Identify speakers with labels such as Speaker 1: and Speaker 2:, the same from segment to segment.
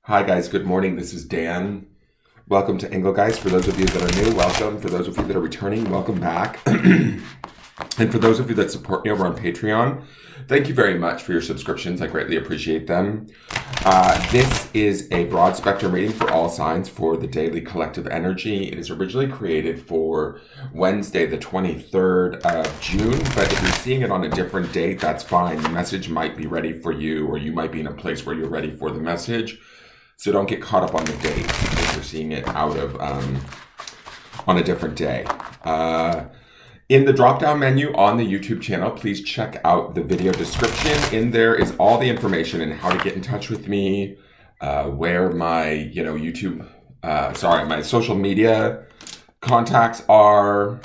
Speaker 1: Hi guys, good morning. This is Dan. Welcome to Engelgeist. For those of you that are new, welcome. For those of you that are returning, welcome back. And for those of you that support me over on Patreon, thank you very much for your subscriptions. I greatly appreciate them. This is a broad spectrum reading for all signs for the daily collective energy. It is originally created for Wednesday, the 23rd of June, but if you're seeing it on a different date, that's fine. The message might be ready for you, or you might be in a place where you're ready for the message. So don't get caught up on the date if you're seeing it out of on a different day. In the drop-down menu on the YouTube channel, please check out the video description. In there is all the information and how to get in touch with me, where my my social media contacts are,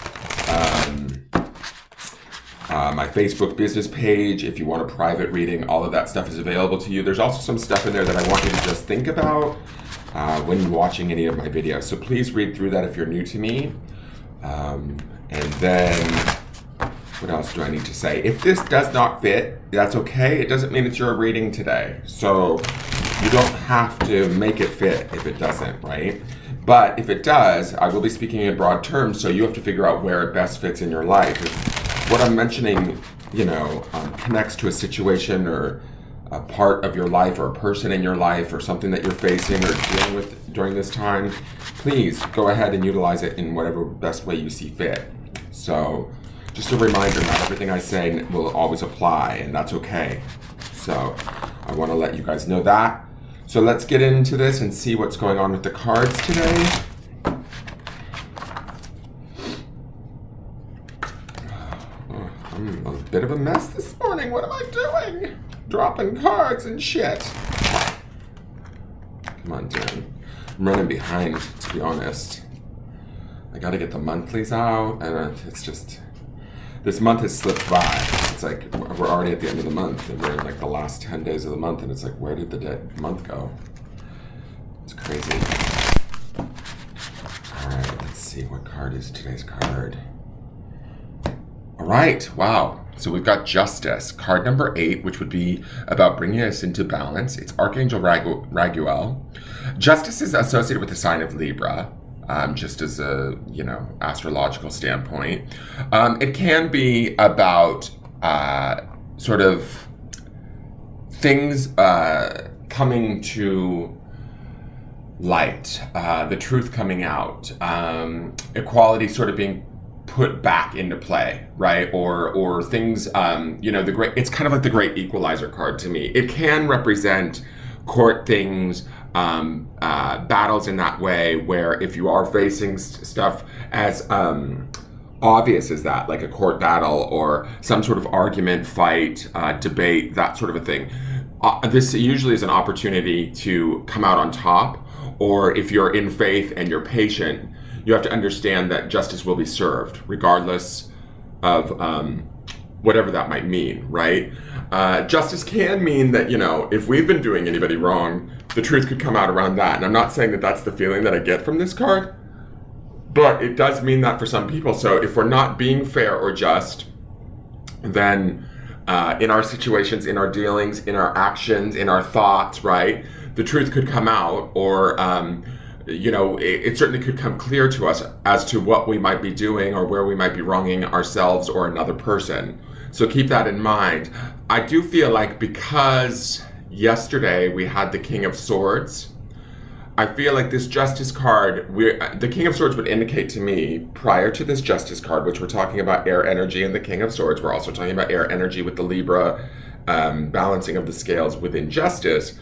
Speaker 1: my Facebook business page. If you want a private reading, all of that stuff is available to you. There's also some stuff in there that I want you to just think about when watching any of my videos. So please read through that if you're new to me. And then, what else do I need to say? If this does not fit, that's okay. It doesn't mean it's your reading today. So you don't have to make it fit if it doesn't, right? But if it does, I will be speaking in broad terms, so you have to figure out where it best fits in your life. If what I'm mentioning, connects to a situation or a part of your life or a person in your life or something that you're facing or dealing with during this time, please go ahead and utilize it in whatever best way you see fit. So just a reminder, not everything I say will always apply, and that's okay. So I want to let you guys know that. So let's get into this and see what's going on with the cards today. I'm a bit of a mess this morning. What am I doing? Dropping cards and shit. Come on, Dan. I'm running behind, to be honest. I gotta get the monthlies out, and it's just... This month has slipped by. It's like, we're already at the end of the month, and we're in like the last 10 days of the month, and it's like, where did the month go? It's crazy. Alright, let's see. What card is today's card? Alright, wow. So we've got Justice, card number 8, which would be about bringing us into balance. It's Archangel Raguel. Justice is associated with the sign of Libra, just as a, astrological standpoint. It can be about sort of things coming to light, the truth coming out, equality sort of being put back into play, right? Or things, it's kind of like the great equalizer card to me. It can represent court things, battles in that way, where if you are facing stuff as obvious as that, like a court battle or some sort of argument, fight, debate, that sort of a thing, this usually is an opportunity to come out on top. Or if you're in faith and you're patient, you have to understand that justice will be served, regardless of whatever that might mean, right? Justice can mean that, if we've been doing anybody wrong, the truth could come out around that. And I'm not saying that that's the feeling that I get from this card, but it does mean that for some people. So if we're not being fair or just, then in our situations, in our dealings, in our actions, in our thoughts, right, the truth could come out, or it certainly could come clear to us as to what we might be doing or where we might be wronging ourselves or another person. So keep that in mind. I do feel like because yesterday we had the King of Swords, I feel like this Justice card, the King of Swords would indicate to me, prior to this Justice card, which we're talking about air energy and the King of Swords, we're also talking about air energy with the Libra balancing of the scales within Justice,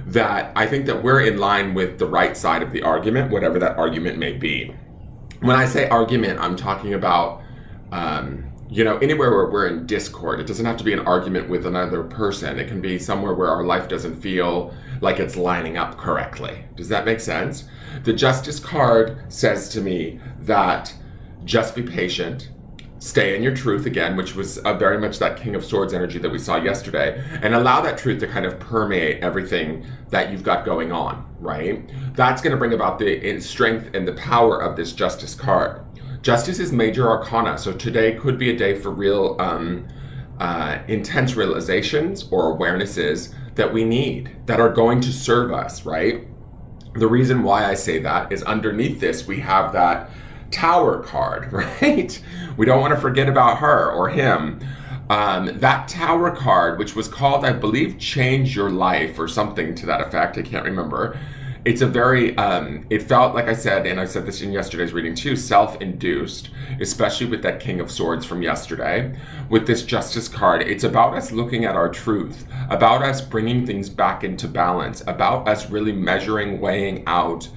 Speaker 1: that I think that we're in line with the right side of the argument, whatever that argument may be. When I say argument, I'm talking about, anywhere where we're in discord. It doesn't have to be an argument with another person. It can be somewhere where our life doesn't feel like it's lining up correctly. Does that make sense? The Justice card says to me that just be patient, stay in your truth again, which was very much that King of Swords energy that we saw yesterday, and allow that truth to kind of permeate everything that you've got going on, right? That's going to bring about the strength and the power of this Justice card. Justice is major arcana, so today could be a day for real intense realizations or awarenesses that we need, that are going to serve us, right? The reason why I say that is underneath this, we have that Tower card, right? We don't want to forget about her or him. That Tower card, which was called, I believe, Change Your Life or something to that effect. I can't remember. It's a very, it felt, like I said, and I said this in yesterday's reading too, self-induced, especially with that King of Swords from yesterday. With this Justice card, it's about us looking at our truth, about us bringing things back into balance, about us really measuring, weighing out,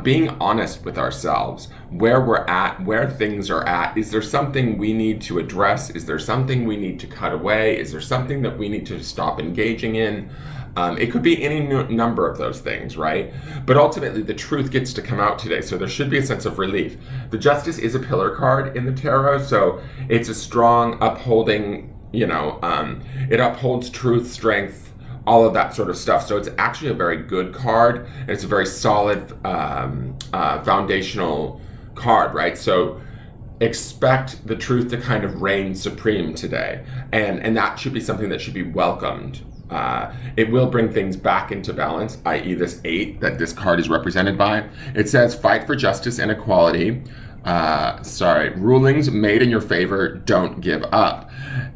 Speaker 1: being honest with ourselves, where we're at, where things are at. Is there something we need to address? Is there something we need to cut away? Is there something that we need to stop engaging in? It could be any number of those things, right? But ultimately, the truth gets to come out today, so there should be a sense of relief. The Justice is a pillar card in the tarot, so it's a strong upholding, it upholds truth, strength, all of that sort of stuff. So it's actually a very good card. It's a very solid foundational card, right? So expect the truth to kind of reign supreme today, and that should be something that should be welcomed. It will bring things back into balance, i.e. this 8 that this card is represented by. It says, fight for justice and equality. Rulings made in your favor, don't give up.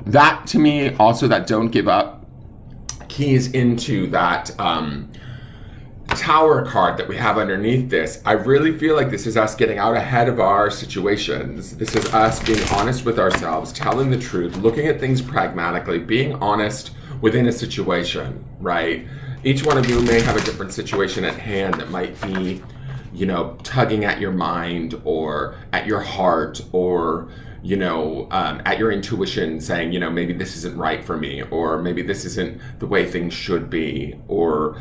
Speaker 1: That, to me, also that don't give up, keys into that Tower card that we have underneath this. I really feel like this is us getting out ahead of our situations. This is us being honest with ourselves, telling the truth, looking at things pragmatically, being honest within a situation, right? Each one of you may have a different situation at hand that might be, tugging at your mind or at your heart or, at your intuition saying, maybe this isn't right for me, or maybe this isn't the way things should be, or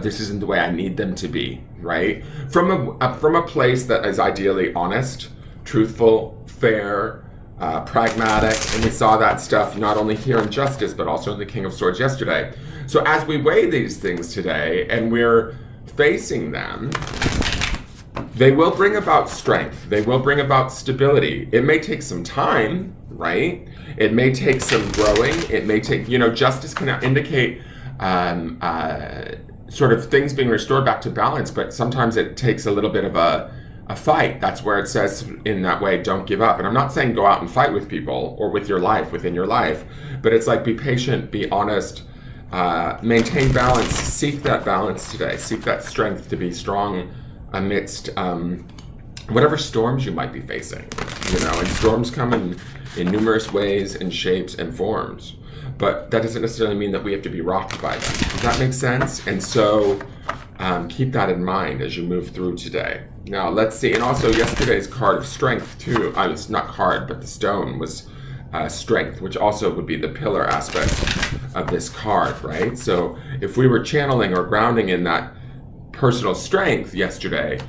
Speaker 1: this isn't the way I need them to be, right? From a place that is ideally honest, truthful, fair, pragmatic, and we saw that stuff not only here in Justice, but also in the King of Swords yesterday. So as we weigh these things today, and we're facing them, they will bring about strength. They will bring about stability. It may take some time, right? It may take some growing. It may take, justice can indicate sort of things being restored back to balance, but sometimes it takes a little bit of a fight. That's where it says in that way, don't give up. And I'm not saying go out and fight with people or with your life, within your life, but it's like be patient, be honest, maintain balance, seek that balance today, seek that strength to be strong amidst whatever storms you might be facing, and storms come in numerous ways and shapes and forms, but that doesn't necessarily mean that we have to be rocked by them. Does that make sense? And so keep that in mind as you move through today. Now let's see, and also yesterday's card of strength too, it's not card, but the stone was strength, which also would be the pillar aspect of this card, right? So if we were channeling or grounding in that personal strength yesterday,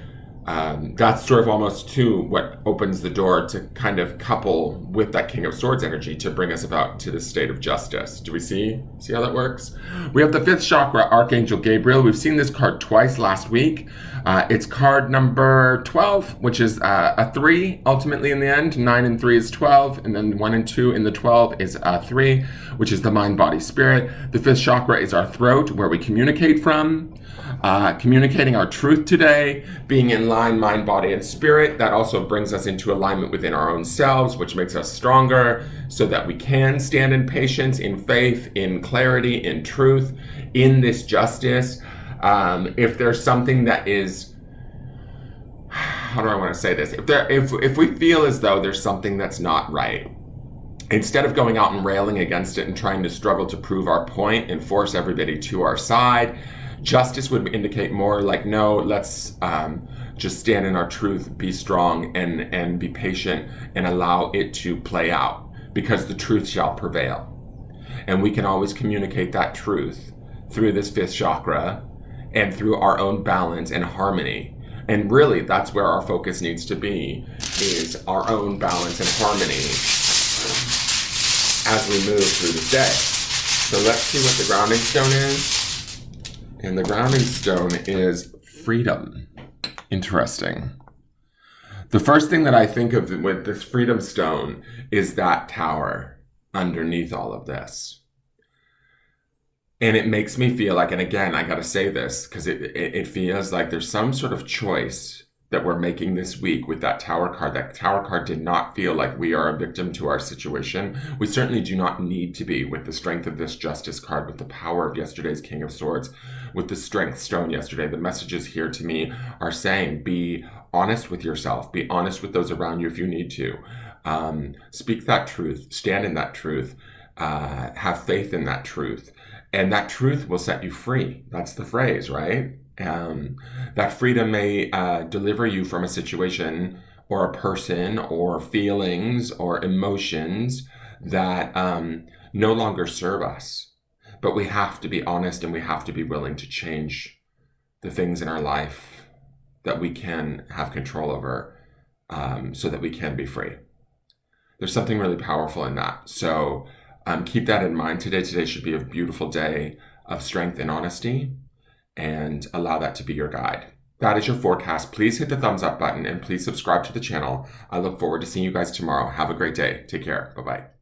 Speaker 1: that's sort of almost too what opens the door to kind of couple with that King of Swords energy to bring us about to the state of justice. Do we see how that works? We have the 5th chakra, Archangel Gabriel. We've seen this card twice last week. It's card number 12, which is a 3 ultimately in the end. 9 and 3 is 12, and then 1 and 2 in the 12 is 3, which is the mind, body, spirit. The 5th chakra is our throat, where we communicate from. Communicating our truth today, being in line, mind, body, and spirit. That also brings us into alignment within our own selves, which makes us stronger so that we can stand in patience, in faith, in clarity, in truth, in this justice. If there's something that is, how do I want to say this? If we feel as though there's something that's not right, instead of going out and railing against it and trying to struggle to prove our point and force everybody to our side, justice would indicate more like, no, let's just stand in our truth, be strong, and be patient, and allow it to play out, because the truth shall prevail. And we can always communicate that truth through this 5th chakra and through our own balance and harmony. And really, that's where our focus needs to be, is our own balance and harmony as we move through the day. So let's see what the grounding stone is. And the grounding stone is freedom. Interesting. The first thing that I think of with this freedom stone is that tower underneath all of this. And it makes me feel like, and again, I got to say this because it feels like there's some sort of choice that we're making this week with that Tower card. That Tower card did not feel like we are a victim to our situation. We certainly do not need to be, with the strength of this Justice card, with the power of yesterday's King of Swords, with the Strength Stone yesterday. The messages here to me are saying, be honest with yourself, be honest with those around you if you need to. Speak that truth, stand in that truth, have faith in that truth. And that truth will set you free. That's the phrase, right? That freedom may deliver you from a situation or a person or feelings or emotions that no longer serve us. But we have to be honest and we have to be willing to change the things in our life that we can have control over so that we can be free. There's something really powerful in that. So keep that in mind today. Today should be a beautiful day of strength and honesty, and allow that to be your guide. That is your forecast. Please hit the thumbs up button and please subscribe to the channel. I look forward to seeing you guys tomorrow. Have a great day. Take care. Bye-bye.